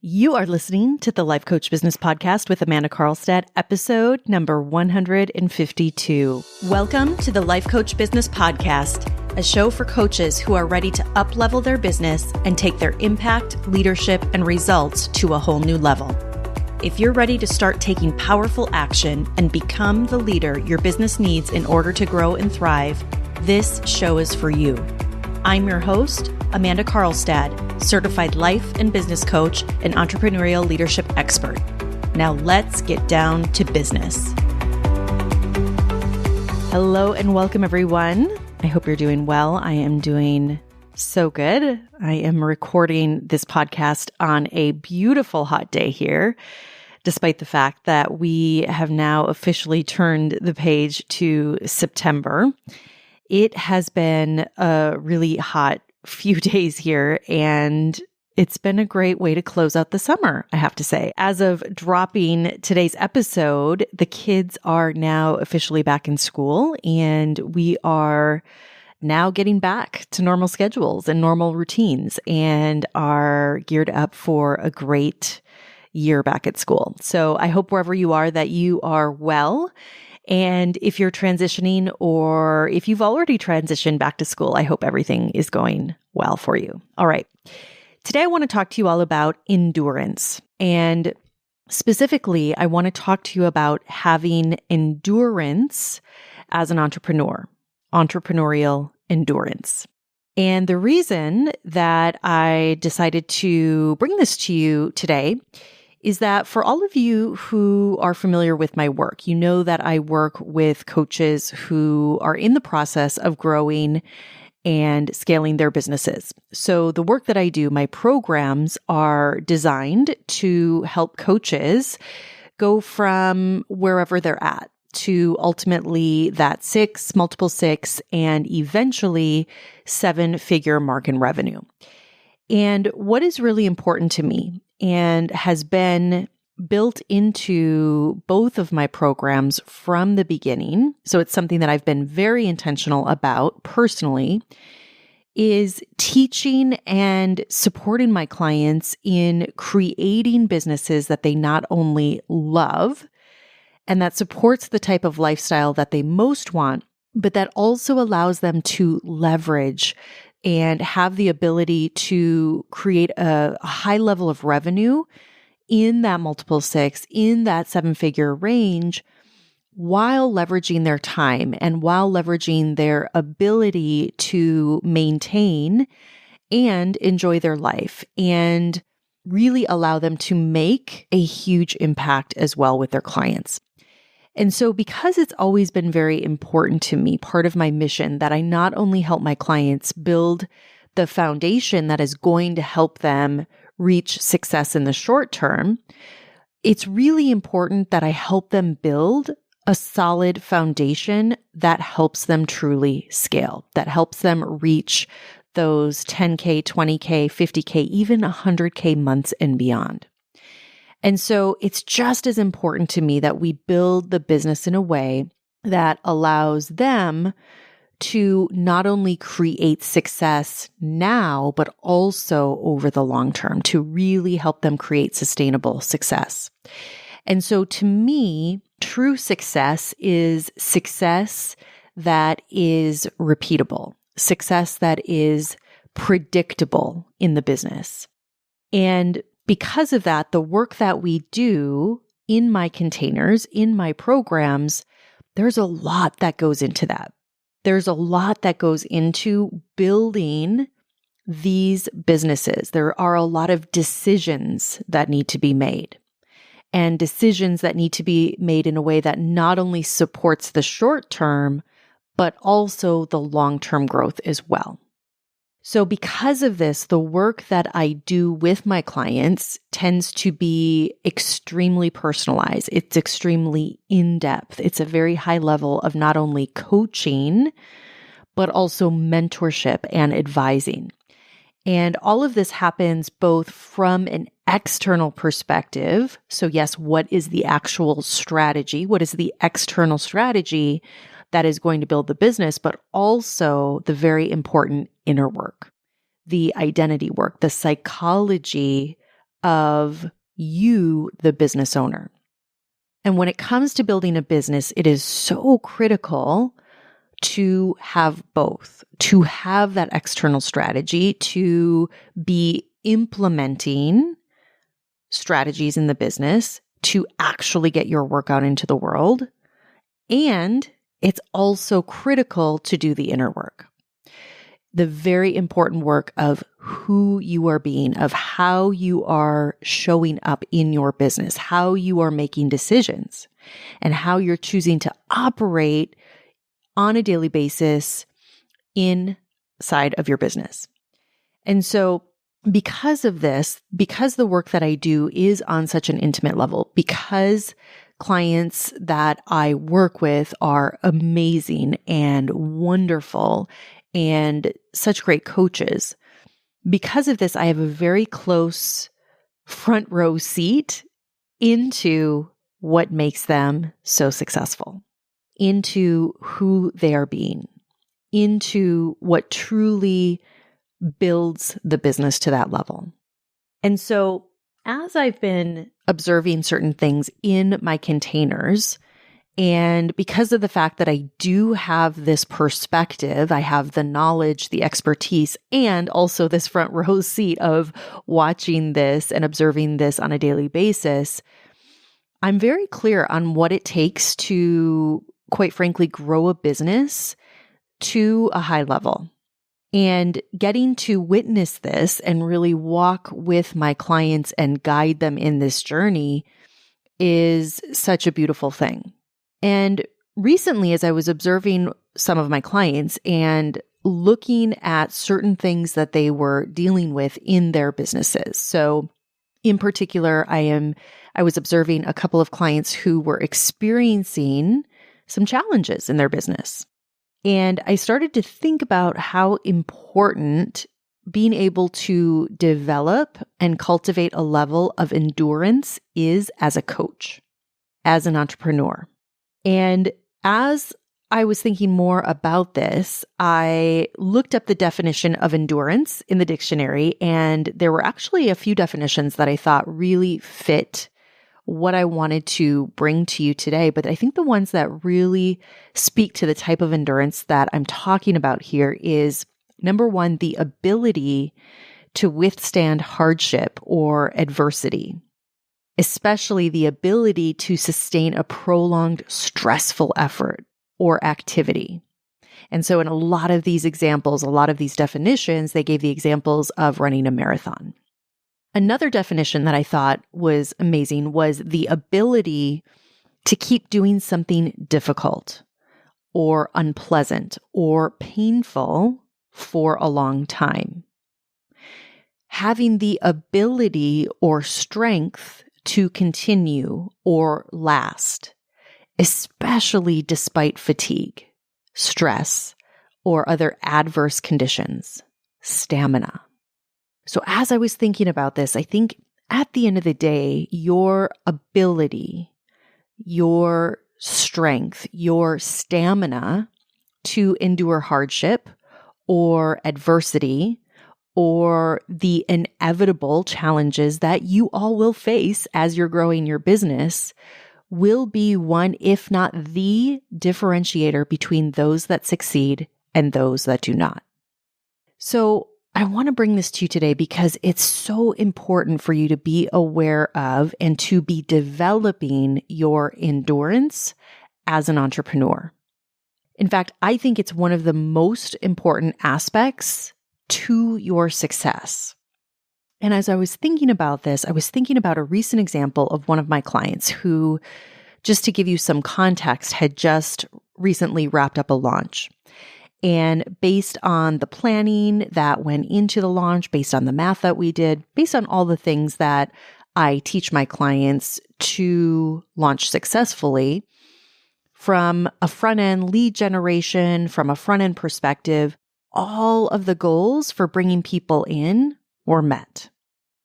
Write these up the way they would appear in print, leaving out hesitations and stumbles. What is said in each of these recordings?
You are listening to the Life Coach Business Podcast with Amanda Carlstad, episode number 152. Welcome to the Life Coach Business Podcast, a show for coaches who are ready to up-level their business and take their impact, leadership, and results to a whole new level. If you're ready to start taking powerful action and become the leader your business needs in order to grow and thrive, this show is for you. I'm your host, Amanda Carlstad, certified life and business coach and entrepreneurial leadership expert. Now let's get down to business. Hello and welcome, everyone. I hope you're doing well. I am doing so good. I am recording this podcast on a beautiful hot day here, despite the fact that we have now officially turned the page to September. It has been a really hot few days here, and it's been a great way to close out the summer, I have to say. As of dropping today's episode, the kids are now officially back in school, and we are now getting back to normal schedules and normal routines and are geared up for a great year back at school. So I hope wherever you are that you are well. And if you're transitioning or if you've already transitioned back to school, I hope everything is going well for you. All right. Today, I want to talk to you all about endurance. And specifically, I want to talk to you about having endurance as an entrepreneur, entrepreneurial endurance. And the reason that I decided to bring this to you today is that for all of you who are familiar with my work, you know that I work with coaches who are in the process of growing and scaling their businesses. So the work that I do, my programs are designed to help coaches go from wherever they're at to ultimately that multiple six, and eventually 7-figure mark in revenue. And what is really important to me and has been built into both of my programs from the beginning, so it's something that I've been very intentional about personally, is teaching and supporting my clients in creating businesses that they not only love and that supports the type of lifestyle that they most want, but that also allows them to leverage and have the ability to create a high level of revenue in that multiple six, in that 7-figure range, while leveraging their time and while leveraging their ability to maintain and enjoy their life and really allow them to make a huge impact as well with their clients. And so because it's always been very important to me, part of my mission, that I not only help my clients build the foundation that is going to help them reach success in the short term, it's really important that I help them build a solid foundation that helps them truly scale, that helps them reach those 10K, 20K, 50K, even 100K months and beyond. And so it's just as important to me that we build the business in a way that allows them to not only create success now, but also over the long term, to really help them create sustainable success. And so to me, true success is success that is repeatable, success that is predictable in the business. And because of that, the work that we do in my containers, in my programs, there's a lot that goes into that. There's a lot that goes into building these businesses. There are a lot of decisions that need to be made, and decisions that need to be made in a way that not only supports the short term, but also the long-term growth as well. So because of this, the work that I do with my clients tends to be extremely personalized. It's extremely in-depth. It's a very high level of not only coaching, but also mentorship and advising. And all of this happens both from an external perspective. So yes, what is the actual strategy? What is the external strategy that is going to build the business, but also the very important inner work, the identity work, the psychology of you, the business owner. And when it comes to building a business, it is so critical to have both, to have that external strategy, to be implementing strategies in the business, to actually get your work out into the world. And it's also critical to do the inner work. The very important work of who you are being, of how you are showing up in your business, how you are making decisions, and how you're choosing to operate on a daily basis inside of your business. And so because of this, because the work that I do is on such an intimate level, because clients that I work with are amazing and wonderful and such great coaches, because of this, I have a very close front row seat into what makes them so successful, into who they are being, into what truly builds the business to that level. And so as I've been observing certain things in my containers, and because of the fact that I do have this perspective, I have the knowledge, the expertise, and also this front row seat of watching this and observing this on a daily basis, I'm very clear on what it takes to, quite frankly, grow a business to a high level. And getting to witness this and really walk with my clients and guide them in this journey is such a beautiful thing. And recently, as I was observing some of my clients and looking at certain things that they were dealing with in their businesses. So in particular, I was observing a couple of clients who were experiencing some challenges in their business. And I started to think about how important being able to develop and cultivate a level of endurance is as a coach, as an entrepreneur. And as I was thinking more about this, I looked up the definition of endurance in the dictionary, and there were actually a few definitions that I thought really fit what I wanted to bring to you today. But I think the ones that really speak to the type of endurance that I'm talking about here is, number one, the ability to withstand hardship or adversity, especially the ability to sustain a prolonged, stressful effort or activity. And so in a lot of these examples, a lot of these definitions, they gave the examples of running a marathon. Another definition that I thought was amazing was the ability to keep doing something difficult or unpleasant or painful for a long time. Having the ability or strength to continue or last, especially despite fatigue, stress, or other adverse conditions, stamina. So as I was thinking about this, I think at the end of the day, your ability, your strength, your stamina to endure hardship or adversity or the inevitable challenges that you all will face as you're growing your business will be one, if not the differentiator between those that succeed and those that do not. So I want to bring this to you today because it's so important for you to be aware of and to be developing your endurance as an entrepreneur. In fact, I think it's one of the most important aspects to your success. And as I was thinking about this, I was thinking about a recent example of one of my clients who, just to give you some context, had just recently wrapped up a launch. And based on the planning that went into the launch, based on the math that we did, based on all the things that I teach my clients to launch successfully, from a front-end lead generation, from a front-end perspective, all of the goals for bringing people in were met.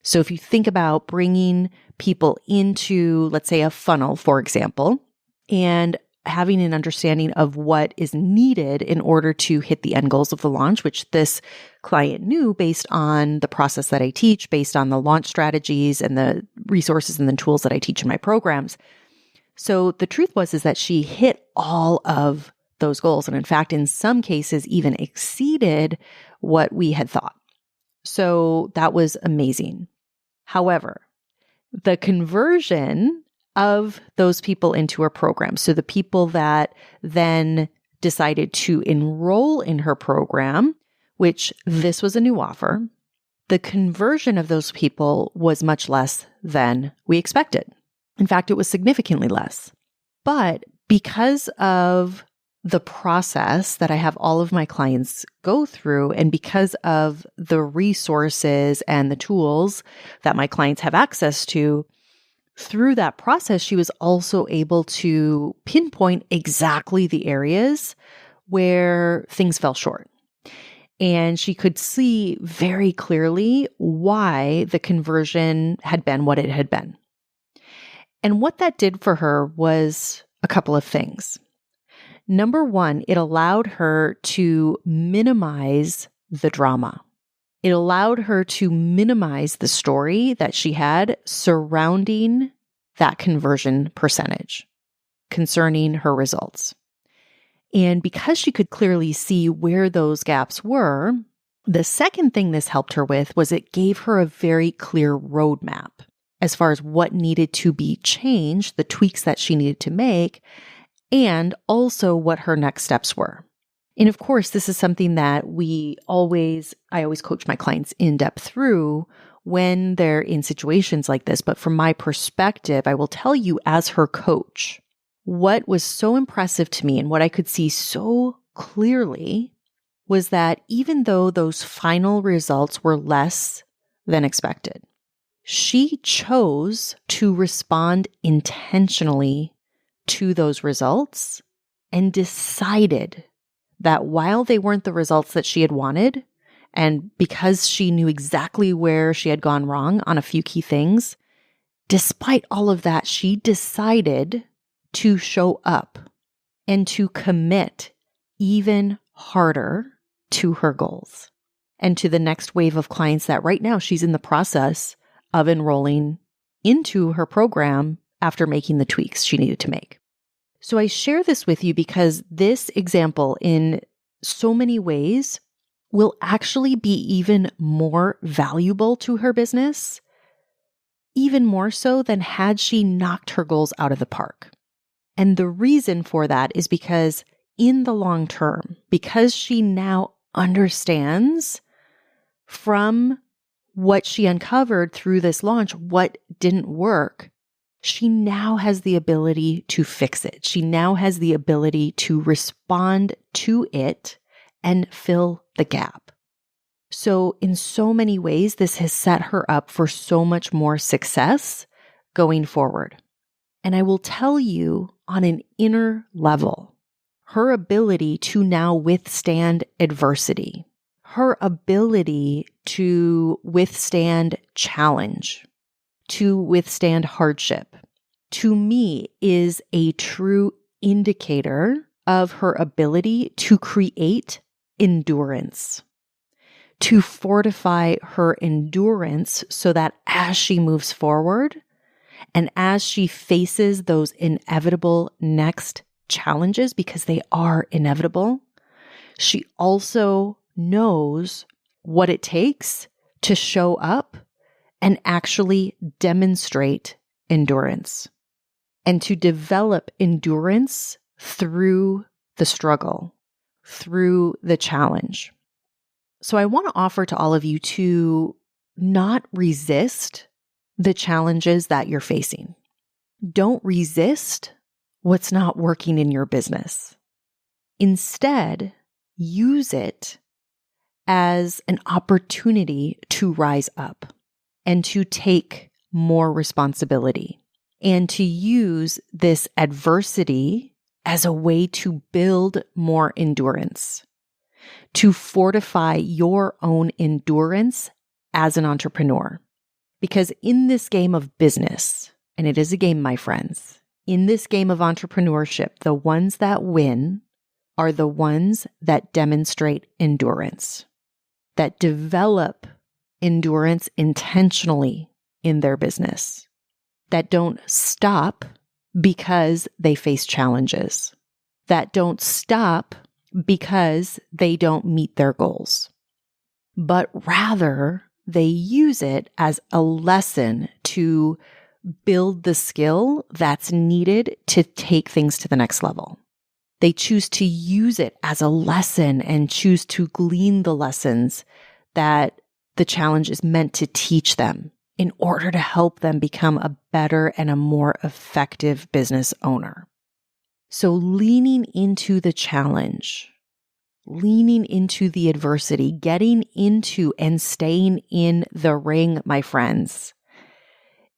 So if you think about bringing people into, let's say, a funnel, for example, and having an understanding of what is needed in order to hit the end goals of the launch, which this client knew based on the process that I teach, based on the launch strategies and the resources and the tools that I teach in my programs. So the truth is that she hit all of those goals. And in fact, in some cases, even exceeded what we had thought. So that was amazing. However, the conversion of those people into her program, so the people that then decided to enroll in her program, which this was a new offer, the conversion of those people was much less than we expected. In fact, it was significantly less. But because of the process that I have all of my clients go through, and because of the resources and the tools that my clients have access to, through that process, she was also able to pinpoint exactly the areas where things fell short. And she could see very clearly why the conversion had been what it had been. And what that did for her was a couple of things. Number one, it allowed her to minimize the drama. It allowed her to minimize the story that she had surrounding that conversion percentage concerning her results. And because she could clearly see where those gaps were, the second thing this helped her with was it gave her a very clear roadmap as far as what needed to be changed, the tweaks that she needed to make, and also what her next steps were. And of course, this is something that I always coach my clients in depth through when they're in situations like this. But from my perspective, I will tell you as her coach, what was so impressive to me and what I could see so clearly was that even though those final results were less than expected, she chose to respond intentionally to those results and decided that while they weren't the results that she had wanted, and because she knew exactly where she had gone wrong on a few key things, despite all of that, she decided to show up and to commit even harder to her goals and to the next wave of clients that right now she's in the process of enrolling into her program after making the tweaks she needed to make. So I share this with you because this example in so many ways will actually be even more valuable to her business, even more so than had she knocked her goals out of the park. And the reason for that is because in the long term, because she now understands from what she uncovered through this launch, what didn't work, she now has the ability to fix it. She now has the ability to respond to it and fill the gap. So in so many ways, this has set her up for so much more success going forward. And I will tell you on an inner level, her ability to now withstand adversity, her ability to withstand challenge, to withstand hardship, to me is a true indicator of her ability to create endurance, to fortify her endurance so that as she moves forward and as she faces those inevitable next challenges, because they are inevitable, she also knows what it takes to show up and actually demonstrate endurance and to develop endurance through the struggle, through the challenge. So I want to offer to all of you to not resist the challenges that you're facing. Don't resist what's not working in your business. Instead, use it as an opportunity to rise up and to take more responsibility and to use this adversity as a way to build more endurance, to fortify your own endurance as an entrepreneur. Because in this game of business, and it is a game, my friends, in this game of entrepreneurship, the ones that win are the ones that demonstrate endurance, that develop endurance intentionally in their business, that don't stop because they face challenges, that don't stop because they don't meet their goals, but rather they use it as a lesson to build the skill that's needed to take things to the next level. They choose to use it as a lesson and choose to glean the lessons that the challenge is meant to teach them in order to help them become a better and a more effective business owner. So leaning into the challenge, leaning into the adversity, getting into and staying in the ring, my friends,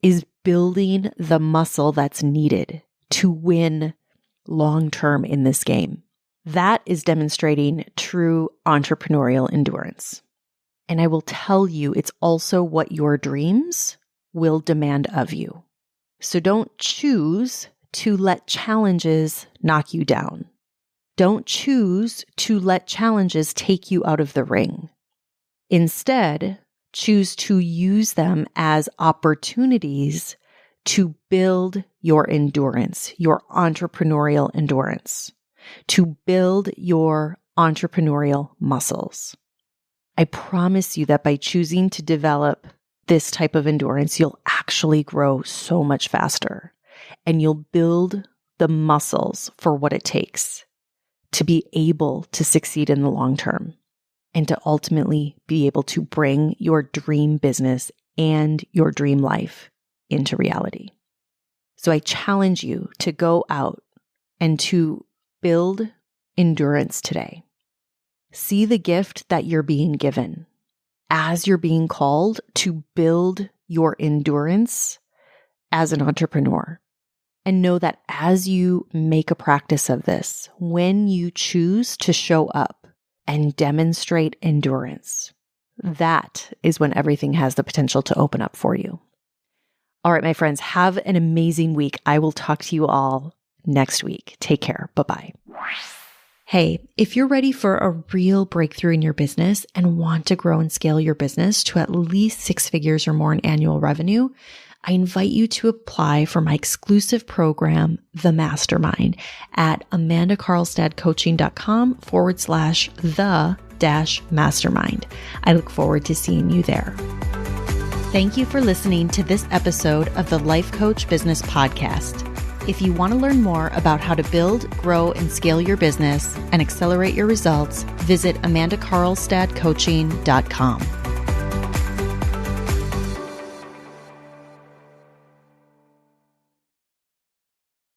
is building the muscle that's needed to win long-term in this game. That is demonstrating true entrepreneurial endurance. And I will tell you, it's also what your dreams will demand of you. So don't choose to let challenges knock you down. Don't choose to let challenges take you out of the ring. Instead, choose to use them as opportunities to build your endurance, your entrepreneurial endurance, to build your entrepreneurial muscles. I promise you that by choosing to develop this type of endurance, you'll actually grow so much faster, and you'll build the muscles for what it takes to be able to succeed in the long term and to ultimately be able to bring your dream business and your dream life into reality. So I challenge you to go out and to build endurance today. See the gift that you're being given as you're being called to build your endurance as an entrepreneur. And know that as you make a practice of this, when you choose to show up and demonstrate endurance, that is when everything has the potential to open up for you. All right, my friends, have an amazing week. I will talk to you all next week. Take care. Bye-bye. Hey, if you're ready for a real breakthrough in your business and want to grow and scale your business to at least 6 figures or more in annual revenue, I invite you to apply for my exclusive program, The Mastermind, at amandacarlstad.com/the-mastermind. I look forward to seeing you there. Thank you for listening to this episode of the Life Coach Business Podcast. If you want to learn more about how to build, grow, and scale your business and accelerate your results, visit amandacarlstadcoaching.com.